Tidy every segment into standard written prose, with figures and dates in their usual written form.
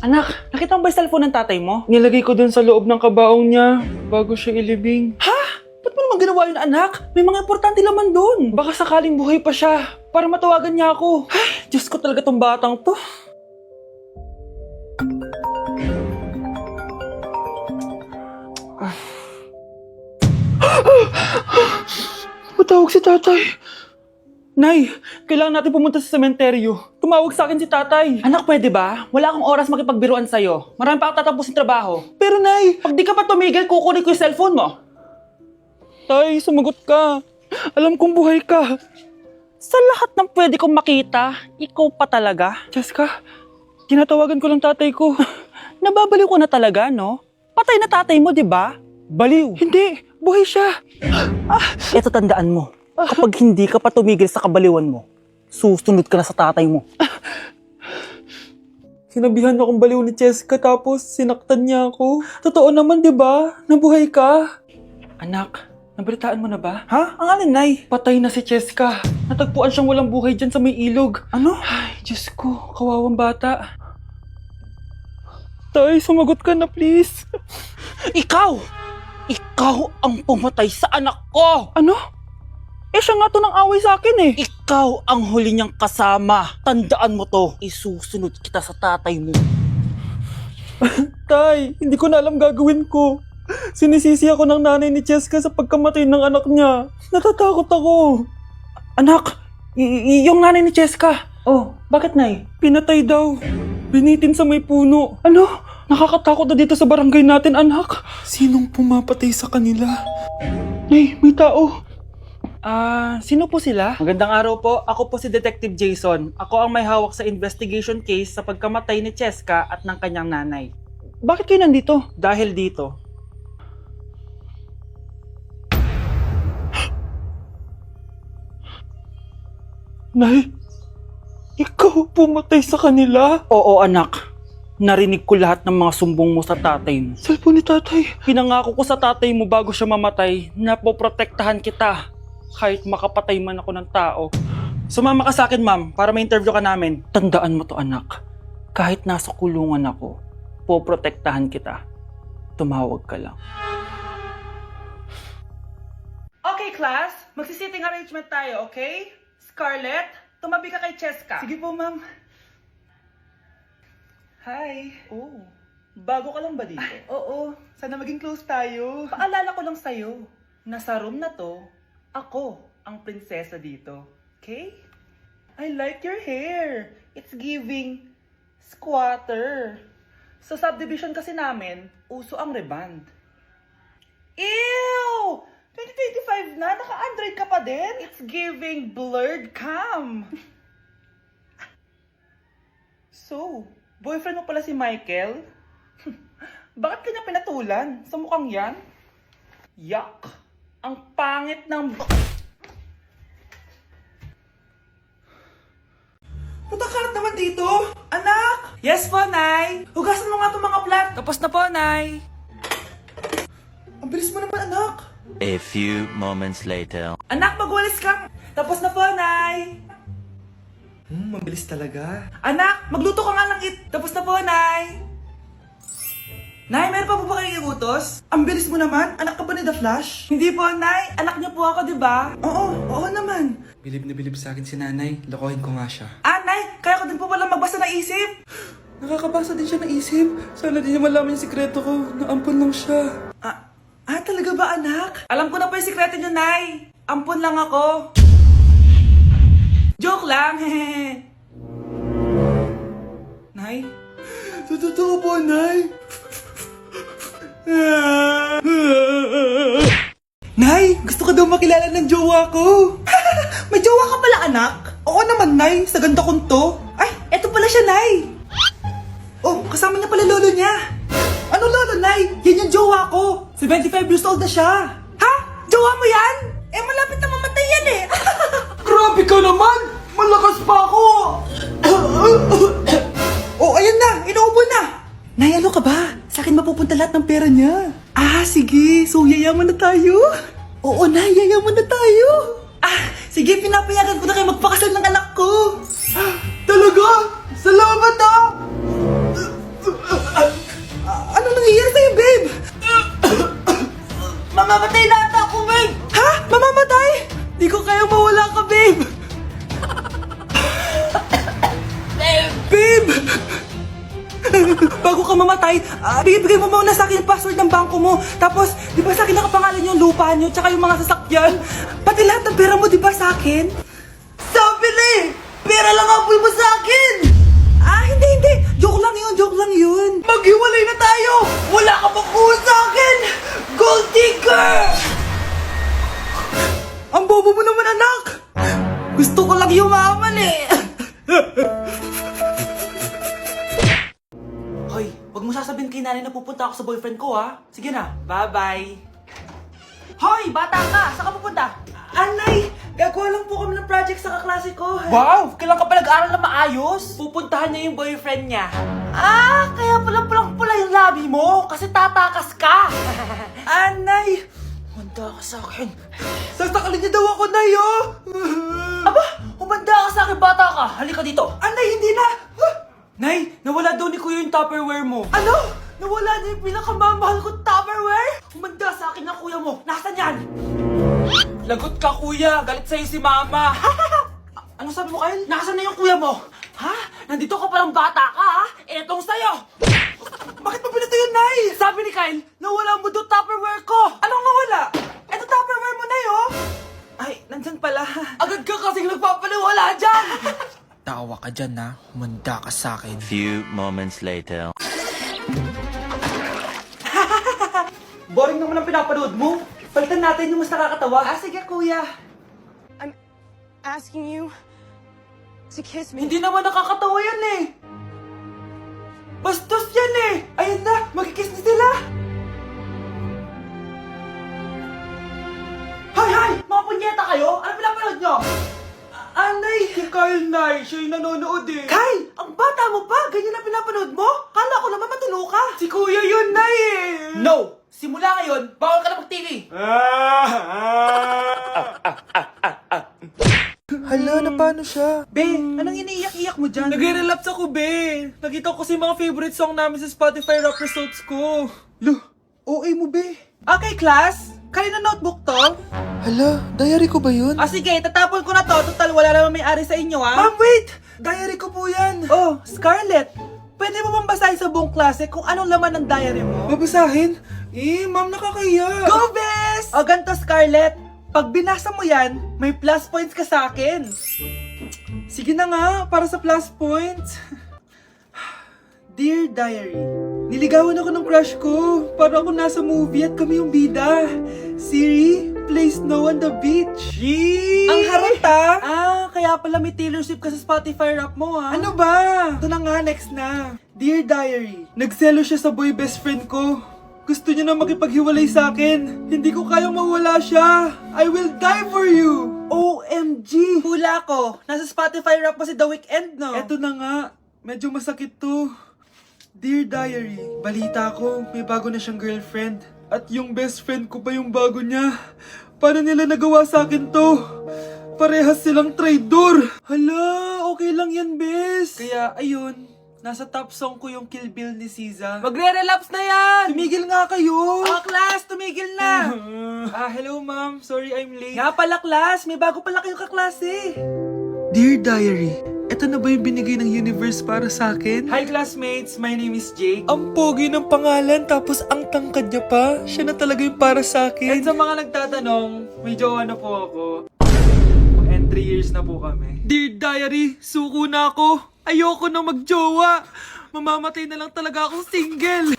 Anak, nakita mo ba yung cellphone ng tatay mo? Nilagay ko dun sa loob ng kabaong niya bago siya ilibing. Ha? Ba't mo naman ginawa yun, anak? May mga importante laman dun. Baka sakaling buhay pa siya para matawagan niya ako. Ay, Diyos ko talaga tong batang to. Matawag si tatay. Nay, kailangan natin pumunta sa sementeryo. Tumawag sa akin si tatay. Anak, pwede ba? Wala akong oras makipagbiruan sa'yo. Marami pa akong tatapusin trabaho. Pero nay, pag di ka pa tumigil, kukunin ko yung cellphone mo. Tay, sumagot ka. Alam kong buhay ka. Sa lahat ng pwede kong makita, ikaw pa talaga. Jessica, tinatawagan ko lang tatay ko. Nababaliw ko na talaga, no? Patay na tatay mo, di ba? Baliw. Hindi, buhay siya. Ito tandaan mo. Kapag hindi ka pa tumigil sa kabaliwan mo, susunod ka na sa tatay mo. Sinabihan akong baliw ni Jessica tapos sinaktan niya ako. Totoo naman, di ba? Nabuhay ka. Anak, nabalitaan mo na ba? Ha? Ang alin, Nay? Patay na si Jessica. Natagpuan siyang walang buhay dyan sa may ilog. Ano? Ay, Diyos ko, kawawang bata. Tay, sumagot ka na please. Ikaw! Ikaw ang pumatay sa anak ko! Ano? Eh siya nga to ng away sa akin eh. Ikaw ang huli niyang kasama. Tandaan mo to. Isusunod kita sa tatay mo. Tay, hindi ko na alam gagawin ko. Sinisisi ako ng nanay ni Jessica sa pagkamatay ng anak niya. Natatakot ako. Anak, yung nanay ni Jessica. Oh, bakit nay? Pinatay daw. Binitin sa may puno. Ano? Nakakatakot na dito sa barangay natin, anak. Sinong pumapatay sa kanila? Nay, may tao. Sino po sila? Magandang araw po. Ako po si Detective Jason. Ako ang may hawak sa investigation case sa pagkamatay ni Cheska at ng kanyang nanay. Bakit kayo nandito? Dahil dito. Nay, ikaw pumatay sa kanila? Oo, anak. Narinig ko lahat ng mga sumbong mo sa tatay mo. Cellphone ni tatay. Pinangako ko sa tatay mo bago siya mamatay na poprotektahan kita kahit makapatay man ako ng tao. Sumama ka sa akin, ma'am, para ma-interview ka namin. Tandaan mo to, anak. Kahit nasa kulungan ako, poprotektahan kita. Tumawag ka lang. Okay, class. Magsi-sitting arrangement tayo, okay? Scarlett, tumabi ka kay Cheska. Sige po, ma'am. Hi. Oh, bago ka lang ba dito? Oo, sana maging close tayo. Paalala ko lang sa'yo, na sa room na to, ako ang prinsesa dito. Okay? I like your hair. It's giving squatter. Sa subdivision kasi namin, uso ang reband. Ew! 2025 na, naka-Android ka pa din? It's giving blurred cam. So, boyfriend mo pala si Michael? Bakit kanya pinatulan? Sa mukhang yan? Yuck! Ang pangit ng... Punta ka naman dito, anak! Yes po, Nay! Hugasan mo nga itong mga plat. Tapos na po, Nay! Ang bilis mo naman, anak. A few moments later. Anak, magwalis ka! Tapos na po, Nay! Mabilis talaga. Anak, magluto ka nga ng Tapos na po, Nay! Nay, meron pa po ba kayong iutos? Ang bilis mo naman, anak ka ba ni The Flash? Hindi po, Nay. Anak niyo po ako, di ba? Oo naman. Bilib na bilib sa akin si nanay, lokohin ko nga siya. Nay, kaya ko din po pala magbasa ng isip. Nakakabasa din siya ng isip. Sana din niya malaman yung sikreto ko. Naampon lang siya. Talaga ba, anak? Alam ko na po yung sikreto niyo, Nay. Ampun lang ako. Joke lang, hehe. Nay? Sa totoo po, Nay. Nay, gusto ko daw makilala ng jowa ko. May jowa ka pala, anak? Oo naman, Nay. Sa ganda kong to. Ay, eto pala siya, Nay. Oh, kasama niya pala lolo niya. Ano lolo, Nay? Yan yung jowa ko. 75 years old na siya. Ha? Jowa mo yan? Eh, malapit na mamatay yan eh. Grabe ka naman! Malakas pa ako! Oh, ayan na! Inuubo na! Nay, ano ka ba? Sa akin mapupunta lahat ng pera niya. Sige. So, yayaman na tayo? Oo, Nay. Yayaman na tayo. Sige, pinapayagan ko na kayo magpakasal ng anak ko. Talaga? Salamat, bago ka mamatay, bigay mo muna sa akin yung password ng bangko mo. Tapos, di ba sa akin nakapangalan yung lupa nyo, tsaka yung mga sasakyan? Pati lahat ng pera mo, di ba sa akin? Sabi na eh! Pera lang apoy mo sa akin! Hindi. Joke lang yun. Maghiwalay na tayo! Wala ka pang kuha sa akin! Gold digger! Ang bobo mo naman, anak! Gusto ko lang yumaman eh! Hoy, wag mo sasabihin kay nanay na pupunta ako sa boyfriend ko, ha? Sige na, bye-bye. Hoy, bata ka! Saan ka pupunta? Anay, gagawa lang po kami ng project sa kaklase ko. Wow! Kailan ka pa nag-aral na maayos? Pupuntahan niya yung boyfriend niya. Kaya pula yung labi mo kasi tatakas ka. Anay, humanda ka sa akin. Sasakalin niya daw ako, Nay, oh! Aba, humanda ka sa akin, bata ka. Halika dito. Anay, hindi na. Nay, nawala daw ni Kuya yung Tupperware mo. Ano? Nawala niya yung pinakamamahal kong Tupperware? Humanda sa akin ng kuya mo. Nasaan yan? Lagot ka, kuya. Galit sa'yo si mama. Ano sabi mo, Kyle? Nasaan na yung kuya mo? Ha? Nandito ka palang bata ka, ha? Etong sa'yo. Bakit mo pinato yun, Nay? Sabi ni Kyle, nawala mo doon Tupperware ko. Anong nawala? Eto Tupperware mo, Nay, oh. Ay, nandyan pala. Agad ka kasing nagpapaliwala dyan. Tawa ka dyan na, humanda ka sa akin. Few moments later. Boring naman ang pinapanood mo. Palitan natin yung mas nakakatawa. Sige, kuya. Asking you to kiss me. Hindi naman nakakatawa yan eh. Bastos yan eh. Ayun na, magkikiss na sila. Hay! Mga punyeta kayo? Ano pinapanood nyo? Anay! Si Kyle, Nay. Siya yung nanonood eh. Kyle! Ang bata mo pa! Ganyan na pinapanood mo? Kala ko naman matino ka. Si Kuya yun, Nay eh. No! Simula ngayon, bawal ka na mag-TV. Hala, na paano siya? Be, anong iniiyak-iyak mo dyan? Nagre-relapse ako, Be. Nakita ko kasi mga favorite song namin sa Spotify rap results ko. Lo, OA mo be? Okay, class. Kanina notebook to? Hala, diary ko ba yun? Sige, tatapon ko na to. Total, wala naman may-ari sa inyo, ha? Ma'am, wait! Diary ko po yan. Oh, Scarlett. Pwede mo bang basahin sa buong klase kung anong laman ng diary mo? Babasahin? Ma'am, nakakaya. Go, Bes! O, ganito, Scarlett. Pag binasa mo yan, may plus points ka sa akin. Sige na nga, para sa plus points. Dear Diary, niligawan ako ng crush ko. Para ako nasa movie at kami yung bida. Siri, play Snow on the Beach. Yee! Ang harot kaya pala may Taylor Swift ka sa Spotify rap mo, ha? Ano ba? Ito na nga, next na. Dear Diary, nagselo siya sa boy best friend ko. Gusto niya na makipaghiwalay sa akin. Hindi ko kayang mawala siya. I will die for you. OMG! Hula ko. Nasa Spotify rap pa si The Weeknd, no? Eto na nga. Medyo masakit to. Dear Diary, balita ko, may bago na siyang girlfriend. At yung best friend ko pa yung bago niya. Paano nila nagawa sa akin to? Parehas silang traitor. Hala, okay lang yan, bes. Kaya, ayun. Nasa top song ko yung Kill Bill ni SZA. Magre-relapse na yan! Tumigil nga kayo! Class, tumigil na! Hello ma'am. Sorry I'm late. Nga pala, class. May bago pala kayong kaklase. Dear Diary, eto na ba yung binigay ng universe para sa akin? Hi classmates, my name is Jake. Ang pogi ng pangalan tapos ang tangkad niya pa. Siya na talaga yung para sa akin. And sa mga nagtatanong, may jowa na po ako. And 3 years na po kami. Dear Diary, suko na ako. Ayoko na magjowa. Mamamatay na lang talaga akong single.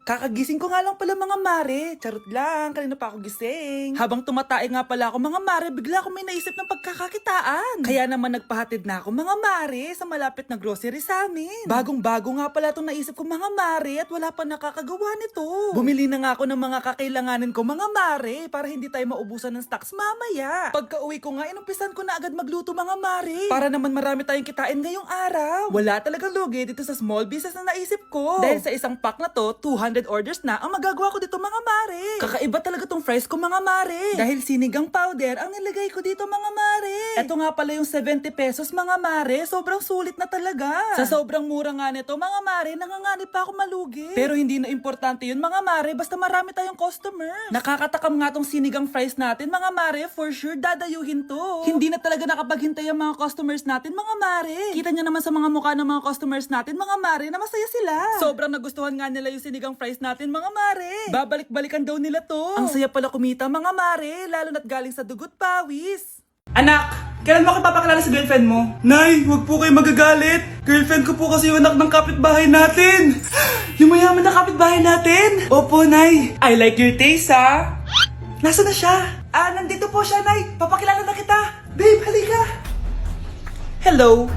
Kakagising ko nga lang pala mga mare. Charot lang, kanina pa ako gising. Habang tumatae nga pala ako mga mare, bigla ako may naisip ng pagkakakitaan. Kaya naman nagpahatid na ako mga mare sa malapit na grocery sa amin. Bagong-bago nga pala itong naisip ko mga mare at wala pa nakakagawa nito. Bumili na nga ako ng mga kakailanganin ko mga mare para hindi tayo maubusan ng stocks mamaya. Pagka uwi ko nga, inumpisan ko na agad magluto mga mare. Para naman marami tayong kitain ngayong araw. Wala talagang lugi dito sa small business na naisip ko. Dahil sa isang pack na to, 200 200 orders na ang magagawa ko dito mga mare. Kakaiba talaga tong fries ko mga mare. Dahil sinigang powder ang nilagay ko dito mga mare. Ito nga pala yung 70 pesos mga mare. Sobrang sulit na talaga. Sa sobrang mura nga nito mga mare, nanganganib pa ako malugi. Pero hindi na importante yun mga mare, basta marami tayong customer. Nakakatakam nga tong sinigang fries natin mga mare, for sure dadayuhin to. Hindi na talaga nakapaghintay ang mga customers natin mga mare. Kita niyo naman sa mga mukha ng mga customers natin mga mare na masaya sila. Sobrang nagustuhan nga nila yung sinigang fries natin mga mare. Babalik-balikan daw nila to. Ang saya pala kumita mga mare, lalo na't galing sa dugot pawis. Anak, kailan mo ako papakilala sa girlfriend mo? Nay, wag po kayo magagalit. Girlfriend ko po kasi yung anak ng kapitbahay natin. Yung mayaman na kapitbahay natin? Opo, Nay. I like your taste, ha? Nasaan na siya? Nandito po siya, Nay. Papakilala na kita. Babe, halika. Hello.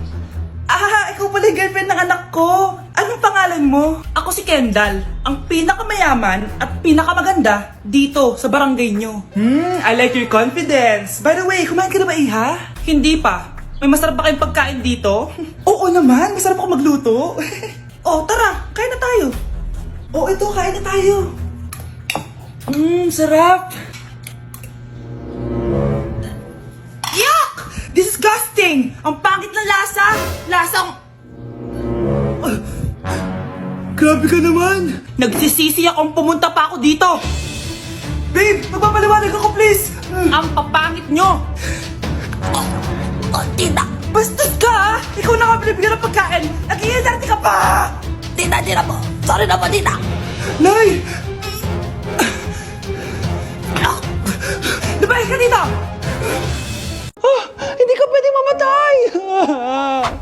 Ikaw pala yung girlfriend ng anak ko. Anong pangalan mo? Ako si Kendall, ang pinakamayaman at pinakamaganda dito sa barangay nyo. I like your confidence. By the way, kumain ka na ba, Iha? Hindi pa. May masarap ba kayong pagkain dito? Oo naman, masarap ako magluto. Tara, kain na tayo. Ito, kain na tayo. Sarap. Yuck! Disgusting! Ang pangit na lasa! Lasang... Grabe ka naman. Nagsisisi akong pumunta pa ako dito! Babe, magpapaliwanag ako please. Ang papangit nyo! Tita! Bastos ka ha! Ikaw na nga binibigyan ng pagkain! Nag-iinarte ka pa! Tita, tita po! Sorry na po, tita! Nay! Lumayas ka dito! Hindi ka pwede mamatay.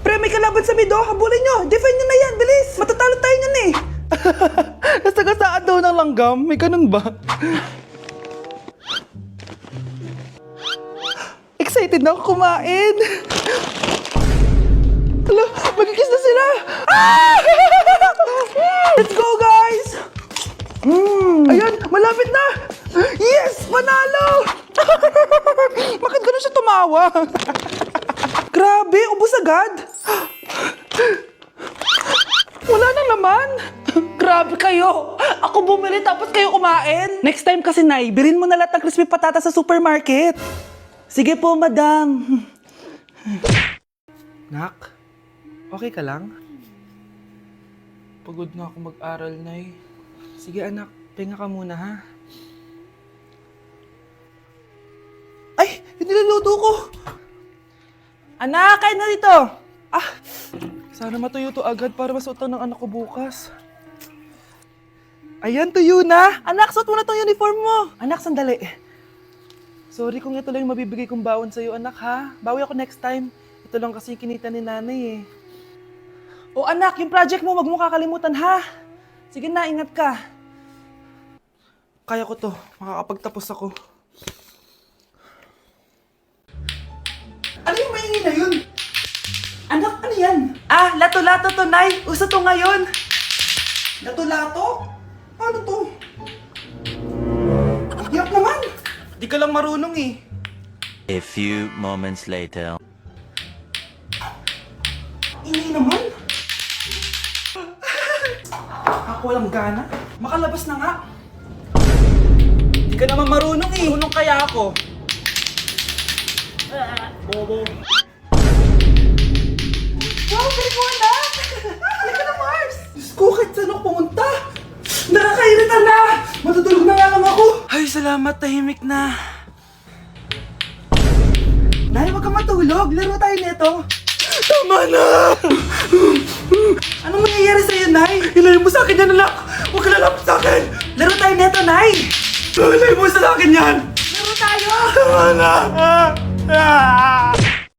Pre, may kalaban sa mido! Habulin nyo! Defend nyo na yan! Bilis! Matatalo tayo nyan eh! Nasagasaan daw ng langgam. May ganun ba? Excited na ako kumain. Hala, magkikis na sila. Let's go, guys! Ayan, malapit na. Yes, panalo. Bakit ganun siya tumawa? Grabe, ubos agad! Wala na naman. Grabe kayo! Ako bumili tapos kayo kumain! Next time kasi, Nay, bilhin mo na lahat ng crispy patata sa supermarket. Sige po, madam. Nak, okay ka lang? Pagod na ako mag-aral, Nay. Sige anak, pahinga ka muna ha. Ay, yung niluluto ko! Anak, kain na dito! Sana matuyo to agad para masuotan ng anak ko bukas. Ayan, tuyo na! Anak, suot mo na tong uniform mo! Anak, sandali. Sorry kung ito lang yung mabibigay kong bawon sa'yo, anak ha. Bawi ako next time. Ito lang kasi yung kinita ni nanay eh. O anak, yung project mo, wag mo kakalimutan ha! Sige na, ingat ka. Kaya ko to. Makakapagtapos ako. Ano yung maingin na yun? Anak, ano yan? Lato-lato to, Nay. Uso to ngayon. Lato-lato? Ano to? Hirap naman. Di ka lang marunong eh. A few moments later. Ini naman. Ako walang gana. Makalabas na nga. Di ka naman marunong eh. Marunong kaya ako. Bobo. Wow, galing mo, anak! Halika na, Mars! Diyos ko, kahit saan ako pumunta! Nakakairita na! Matutulog na nga lang ako! Ay, salamat. Tahimik na. Nay, wag kang matulog! Laro tayo nito! Tama na! Anong mangyayari sa'yo, Nay? Ilayo mo sa akin yan, anak! Huwag ka lalapit sa akin! Laro tayo nito, Nay! Ilayo mo sa akin yan! Laro tayo! Tama na!